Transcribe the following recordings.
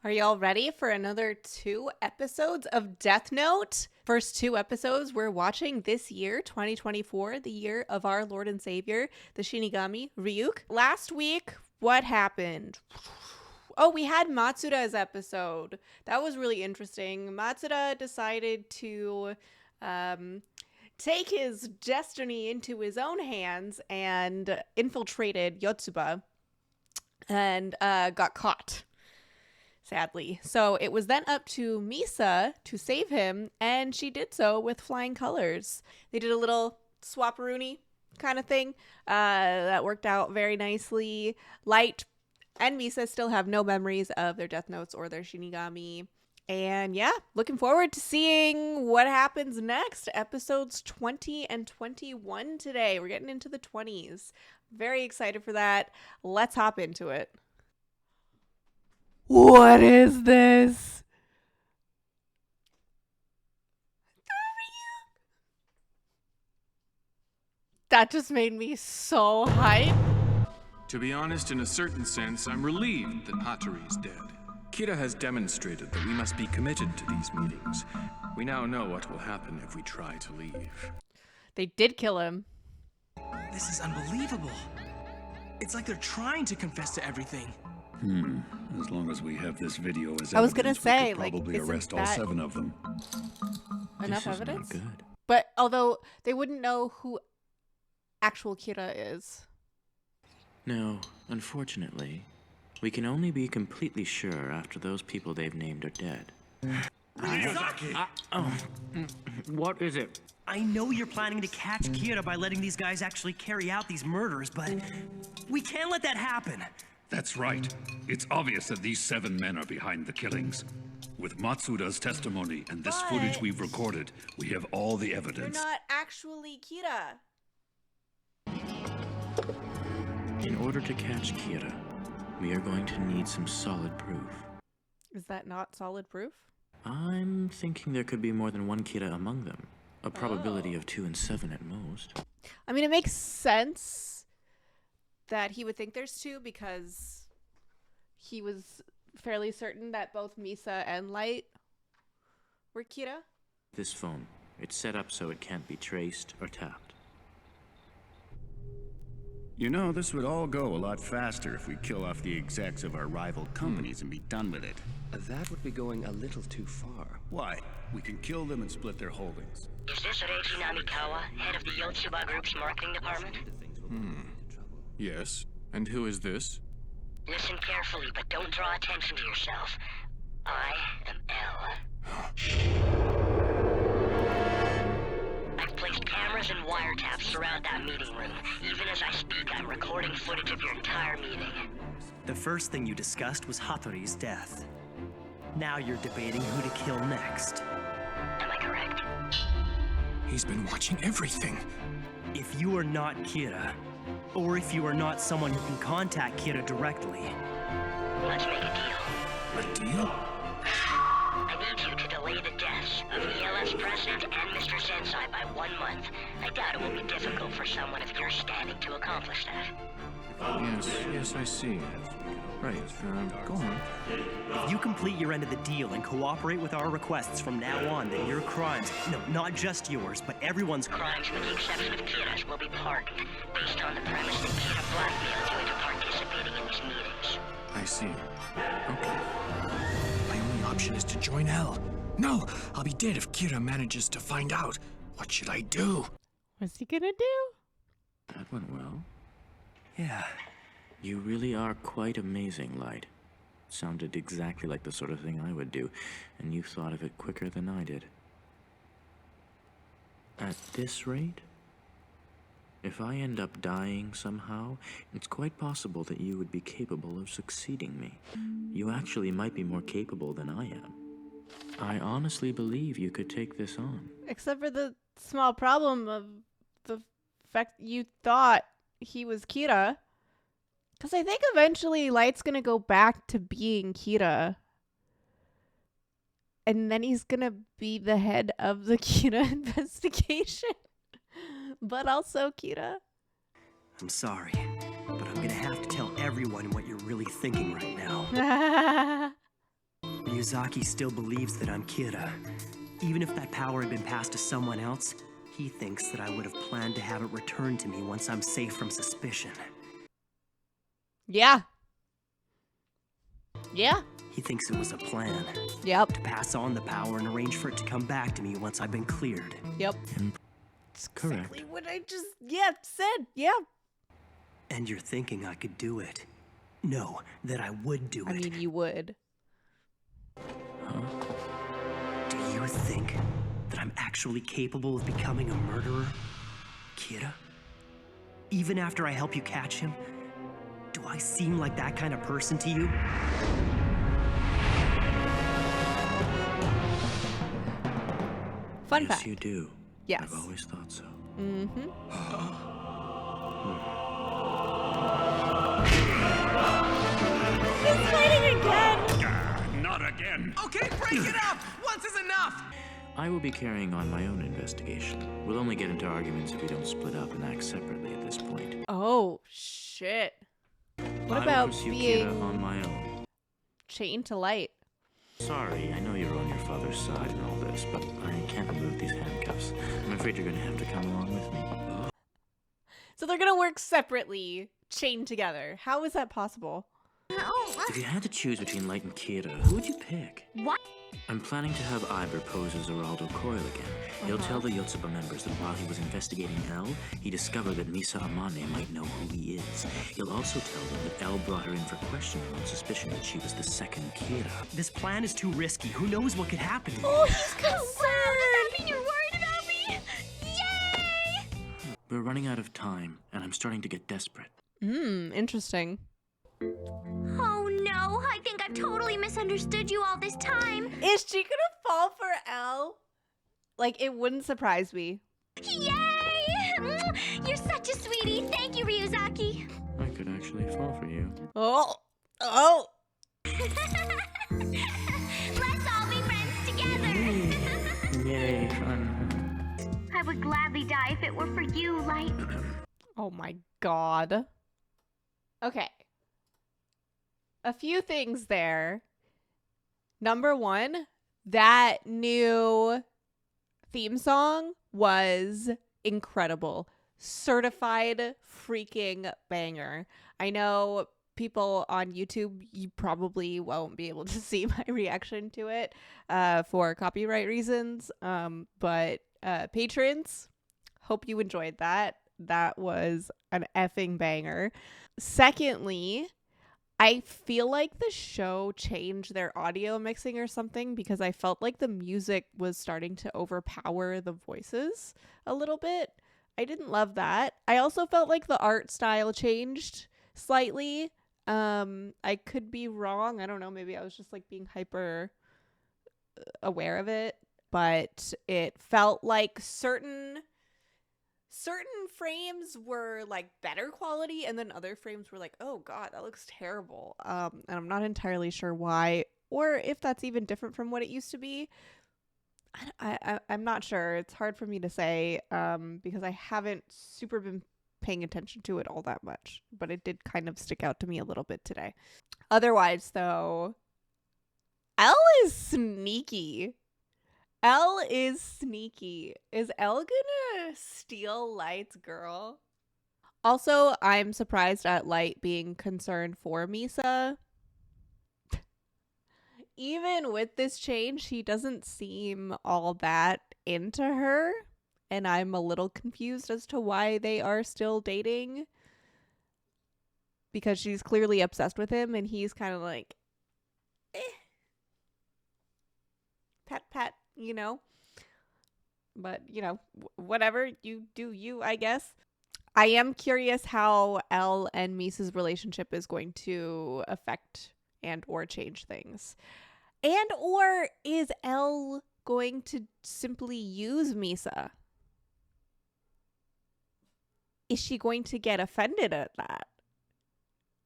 Are y'all ready for another 2 episodes of Death Note? First 2 episodes we're watching this year, 2024, the year of our Lord and Savior, the Shinigami Ryuk. Last week, what happened? Oh, we had Matsuda's episode. That was really interesting. Matsuda decided to take his destiny into his own hands and infiltrated Yotsuba and got caught, sadly. So it was then up to Misa to save him, and she did so with flying colors. They did a little swapperoonie kind of thing that worked out very nicely. Light and Misa still have no memories of their Death Notes or their Shinigami. And yeah, looking forward to seeing what happens next. Episodes 20 and 21 today. We're getting into the 20s. Very excited for that. Let's hop into it. What is this? That just made me so hyped. To be honest, in a certain sense, I'm relieved that Hattori is dead. Kira has demonstrated that we must be committed to these meetings. We now know what will happen if we try to leave. They did kill him. This is unbelievable. It's like they're trying to confess to everything. As long as we have this video as evidence, I was gonna say, we could probably isn't arrest all that 7 of them. Enough This is evidence? not good. But although they wouldn't know who actual Kira is. No, unfortunately, we can only be completely sure after those people they've named are dead. What is it? I know you're planning to catch Kira by letting these guys actually carry out these murders, but we can't let that happen. That's right. It's obvious that these 7 men are behind the killings. With Matsuda's testimony and this footage But- we've recorded, we have all the They're evidence. not actually Kira. In order to catch Kira, we are going to need some solid proof. Is that not solid proof? I'm thinking there could be more than one Kira among them. A probability of 2 and 7 at most. I mean, it makes sense that he would think there's 2 because he was fairly certain that both Misa and Light were Kira. This phone, it's set up so it can't be traced or tapped. You know, this would all go a lot faster if we kill off the execs of our rival companies and be done with it. That would be going a little too far. Why? We can kill them and split their holdings. Is this Reiji Namikawa, head of the Yotsuba Group's marketing department? Yes. And who is this? Listen carefully, but don't draw attention to yourself. I am L. I've placed cameras and wiretaps throughout that meeting room. Even as I speak, I'm recording footage of your entire meeting. The first thing you discussed was Hattori's death. Now you're debating who to kill next. Am I correct? He's been watching everything. If you are not Kira, or if you are not someone who can contact Kira directly, Let's make a deal. A deal? I need you to delay the deaths of ELF's president and Mr. Sensei by 1 month. I doubt it will be difficult for someone of your standing to accomplish that. Yes, I see. Right, go on. if you complete your end of the deal and cooperate with our requests from now on, then your crimes, no, not just yours, but everyone's Crimes with the exception of Kira's will be pardoned, based on the premise that Kira blackmailed you into participating in these meetings. I see. Okay. My only option is to join L. No, I'll be dead if Kira manages to find out. What should I do? What's he gonna do? That went well. Yeah. You really are quite amazing, Light. Sounded exactly like the sort of thing I would do, and you thought of it quicker than I did. At this rate, if I end up dying somehow, it's quite possible that you would be capable of succeeding me. You actually might be more capable than I am. I honestly believe you could take this on. Except for the small problem of the fact you thought he was Kira. Because I think eventually Light's going to go back to being Kira. And then he's going to be the head of the Kira investigation. But also Kira. I'm sorry, but I'm gonna have to tell everyone what you're really thinking right now. Ryuzaki still believes that I'm Kira. Even if that power had been passed to someone else, he thinks that I would have planned to have it returned to me once I'm safe from suspicion. Yeah. Yeah. He thinks it was a plan Yep. to pass on the power and arrange for it to come back to me once I've been cleared. Yep. It's correct. Exactly what I just said. Yeah. And you're thinking I could do it. No, that I would do it. I mean, you would. Do you think that I'm actually capable of becoming a murderer, Kira? Even after I help you catch him? Do I seem like that kind of person to you? Fun Yes, fact. you do. Yes. I've always thought so. Mm-hmm. He's fighting again. Not again. Okay, break it up! Once is enough! I will be carrying on my own investigation. We'll only get into arguments if we don't split up and act separately at this point. Oh, shit. What I about will pursue being Kira on my own. chained to light? Sorry, I know you're on your father's side and all this, but I can't remove these handcuffs. I'm afraid you're gonna have to come along with me. So they're gonna work separately, chained together. How is that possible? If you had to choose between Light and Kira, who would you pick? What? I'm planning to have Iber pose as Geraldo Coil again. He'll tell the Yotsuba members that while he was investigating L, he discovered that Misa Amane might know who he is. He'll also tell them that L brought her in for questioning on suspicion that she was the second Kira. This plan is too risky. Who knows what could happen to me? Oh, he's concerned. Does that mean you're worried about me? Yay! We're running out of time, and I'm starting to get desperate. Interesting. Oh no, I think I've totally misunderstood you all this time. Is she gonna fall for L? Like, it wouldn't surprise me. Yay! You're such a sweetie. Thank you, Ryuzaki. I could actually fall for you. Oh. Let's all be friends together. Yay, fun. I would gladly die if it were for you, Light. Oh my god. Okay. A few things there. Number one, that new theme song was incredible. Certified freaking banger. I know people on YouTube, you probably won't be able to see my reaction to it for copyright reasons. But patrons, hope you enjoyed that. That was an effing banger. Secondly, I feel like the show changed their audio mixing or something because I felt like the music was starting to overpower the voices a little bit. I didn't love that. I also felt like the art style changed slightly. I could be wrong. I don't know. Maybe I was just like being hyper aware of it, but it felt like certain frames were like better quality and then other frames were like, oh god, that looks terrible. And I'm not entirely sure why or if that's even different from what it used to be. I'm not sure. It's hard for me to say because I haven't super been paying attention to it all that much, but it did kind of stick out to me a little bit today. Otherwise though, L is sneaky. L is sneaky. Is L gonna steal Light's girl? Also, I'm surprised at Light being concerned for Misa. Even with this change, he doesn't seem all that into her. And I'm a little confused as to why they are still dating. Because she's clearly obsessed with him and he's kind of like, pat, you know, but you know, whatever, you do you, I guess. I am curious how Elle and Misa's relationship is going to affect and or change things. And or is Elle going to simply use Misa? Is she going to get offended at that?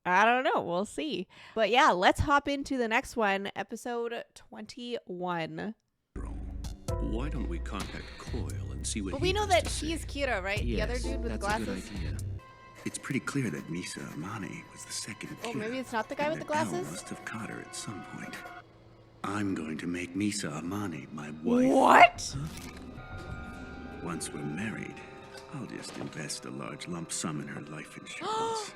I don't know. We'll see. But yeah, let's hop into the next one, episode 21. Why don't we contact Coil and see what But he we know has that to say? he's Kira, right? The other dude with the that's a good glasses. idea. It's pretty clear that Misa Amane was the second Oh, killer. maybe it's not the guy and with the that Elle glasses? must have caught her at some point. I'm going to make Misa Amane my wife. What? Once we're married, I'll just invest a large lump sum in her life insurance.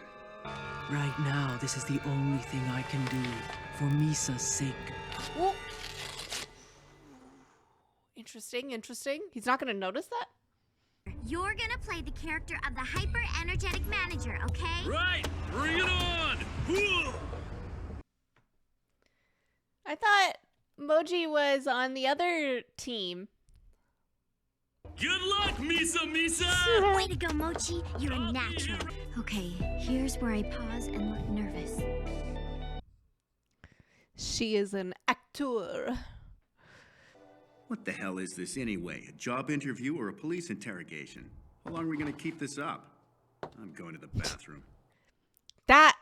Right now, this is the only thing I can do for Misa's sake. Well, interesting. He's not gonna notice that? You're gonna play the character of the hyper-energetic manager, okay? Right! Bring it on! Whoa! I thought Moji was on the other team. Good luck, Misa! Way to go, Mochi. You're a natural. Okay, here's where I pause and look nervous. She is an actor. What the hell is this anyway? A job interview or a police interrogation? How long are we gonna keep this up? I'm going to the bathroom. That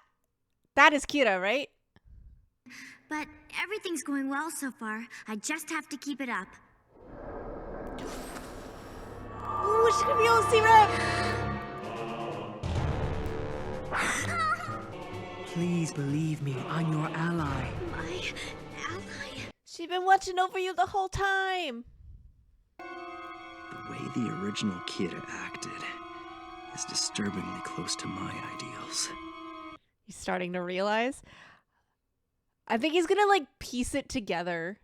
is Kira, right? But everything's going well so far. I just have to keep it up. Ooh, she's gonna be able to see Rem. Please believe me, I'm your ally. My ally? She's been watching over you the whole time. The way the original Kira acted is disturbingly close to my ideals. He's starting to realize. I think he's gonna, like, piece it together.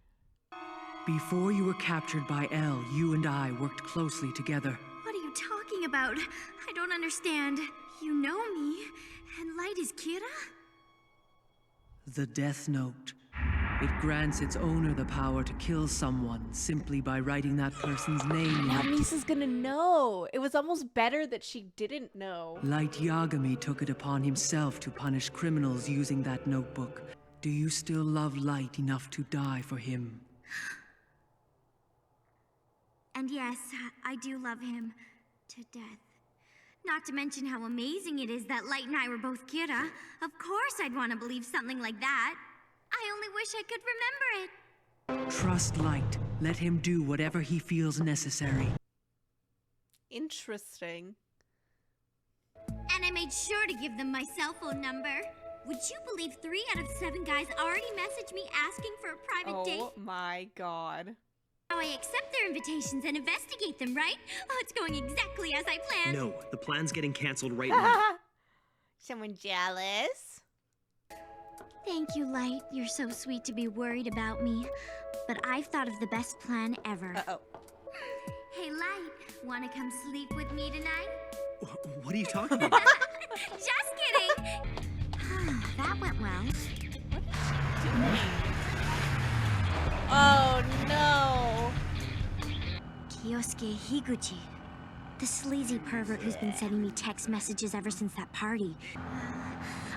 Before you were captured by Elle, you and I worked closely together. What are you talking about? I don't understand. You know me, and Light is Kira? The Death Note. It grants its owner the power to kill someone simply by writing that person's name. Now Misa's gonna know. It was almost better that she didn't know. Light Yagami took it upon himself to punish criminals using that notebook. Do you still love Light enough to die for him? And yes, I do love him to death. Not to mention how amazing it is that Light and I were both Kira. Of course I'd want to believe something like that. I only wish I could remember it. Trust Light. Let him do whatever he feels necessary. Interesting. And I made sure to give them my cell phone number. Would you believe 3 out of 7 guys already messaged me asking for a private date? Oh my god. Now I accept their invitations and investigate them, right? Oh, it's going exactly as I planned. No, the plan's getting canceled right now. Someone jealous? Thank you, Light. You're so sweet to be worried about me. But I've thought of the best plan ever. Uh-oh. Hey, Light, wanna come sleep with me tonight? What are you talking about? Just kidding! That went well. Oh no! Kyosuke Higuchi. The sleazy pervert who's been sending me text messages ever since that party.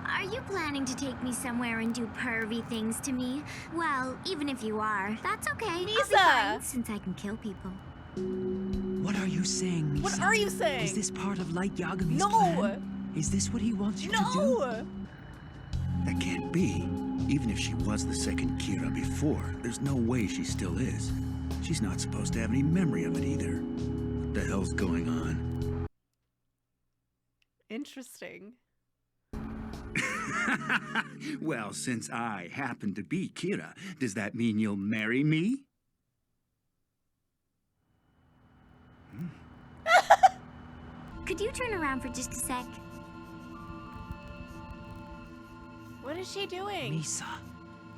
Are you planning to take me somewhere and do pervy things to me? Well, even if you are, that's okay. I'll be fine, since I can kill people. What are you saying, Misa? What are you saying? Is this part of Light Yagami's No! plan? Is this what he wants you to do? No! That can't be. Even if she was the second Kira before, there's no way she still is. She's not supposed to have any memory of it either. What the hell's going on? Interesting. Well, since I happen to be Kira, does that mean you'll marry me? Could you turn around for just a sec? What is she doing? Misa,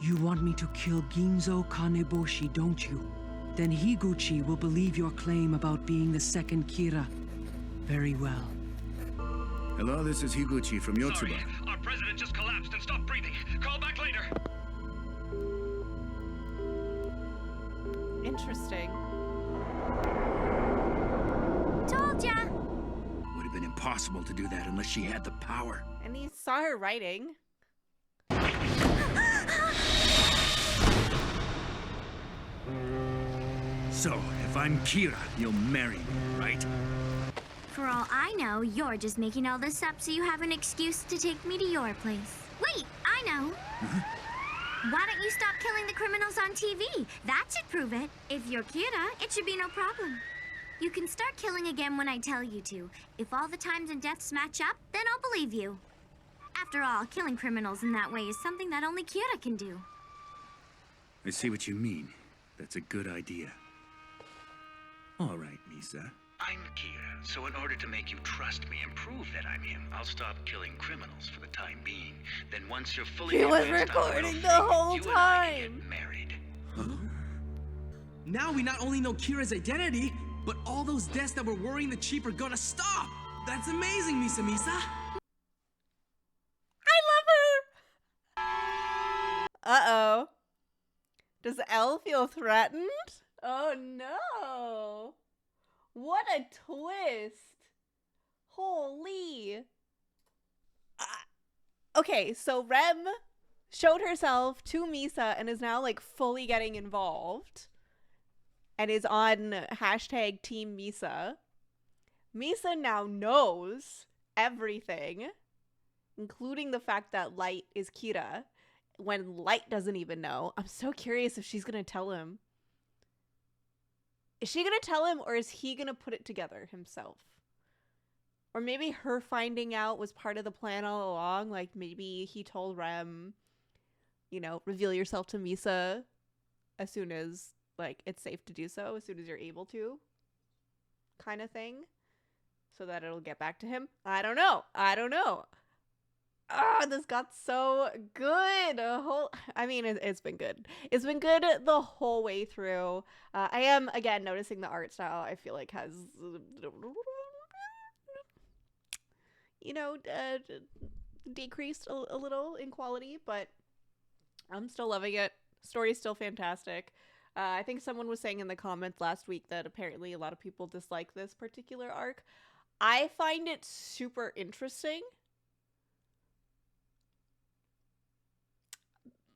you want me to kill Ginzo Kaneboshi, don't you? Then Higuchi will believe your claim about being the second Kira. Very well. Hello, this is Higuchi from Yotsuba. Sorry, our president just collapsed and stopped breathing. Call back later. Interesting. Told ya! Would have been impossible to do that unless she had the power. And he saw her writing. So, if I'm Kira, you'll marry me, right? For all I know, you're just making all this up so you have an excuse to take me to your place. Wait, I know. Why don't you stop killing the criminals on TV? That should prove it. If you're Kira, it should be no problem. You can start killing again when I tell you to. If all the times and deaths match up, then I'll believe you. After all, killing criminals in that way is something that only Kira can do. I see what you mean. That's a good idea. All right, Misa. I'm Kira, so in order to make you trust me and prove that I'm him, I'll stop killing criminals for the time being. Then once you're fully He was convinced I'm recording real the thing, whole you and I can time. get married. Now we not only know Kira's identity, but all those deaths that were worrying the chief are gonna stop. That's amazing, Misa Misa. I love her. Uh-oh. Does Elle feel threatened? Oh no. What a twist. Holy. Okay, so Rem showed herself to Misa and is now like fully getting involved and is on hashtag Team Misa. Misa now knows everything, including the fact that Light is Kira, when Light doesn't even know. I'm so curious if she's going to tell him. Is she going to tell him, or is he going to put it together himself? Or maybe her finding out was part of the plan all along. Like maybe he told Rem, you know, reveal yourself to Misa as soon as like it's safe to do so, as soon as you're able to, kind of thing, so that it'll get back to him. I don't know. Ah, this got so good. It's been good. It's been good the whole way through. I am again noticing the art style. I feel like has, decreased a little in quality, but I'm still loving it. Story's still fantastic. I think someone was saying in the comments last week that apparently a lot of people dislike this particular arc. I find it super interesting.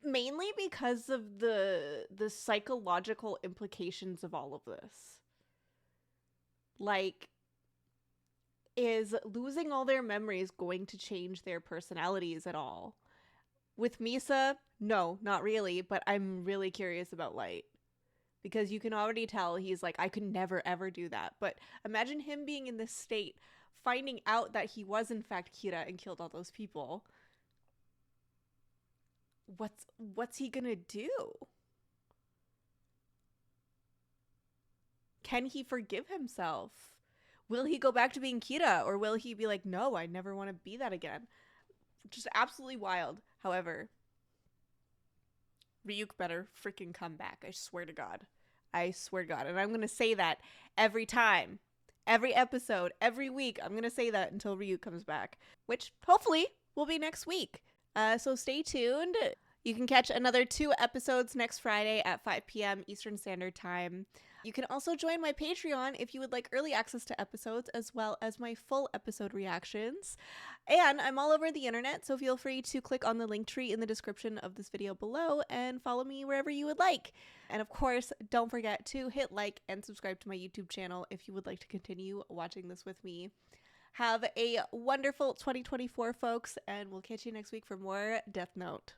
Mainly because of the psychological implications of all of this. Like, is losing all their memories going to change their personalities at all? With Misa, no, not really, but I'm really curious about Light. Because you can already tell he's like, I could never ever do that. But imagine him being in this state, finding out that he was in fact Kira and killed all those people. What's he gonna do? Can he forgive himself? Will he go back to being Kira, or will he be like, no, I never want to be that again? Just absolutely wild. However, Ryuk better freaking come back. I swear to God. And I'm going to say that every time. Every episode. Every week. I'm going to say that until Ryuk comes back. Which, hopefully, will be next week. So stay tuned. You can catch another 2 episodes next Friday at 5 p.m. Eastern Standard Time. You can also join my Patreon if you would like early access to episodes, as well as my full episode reactions. And I'm all over the internet, so feel free to click on the link tree in the description of this video below and follow me wherever you would like. And of course, don't forget to hit like and subscribe to my YouTube channel if you would like to continue watching this with me. Have a wonderful 2024, folks, and we'll catch you next week for more Death Note.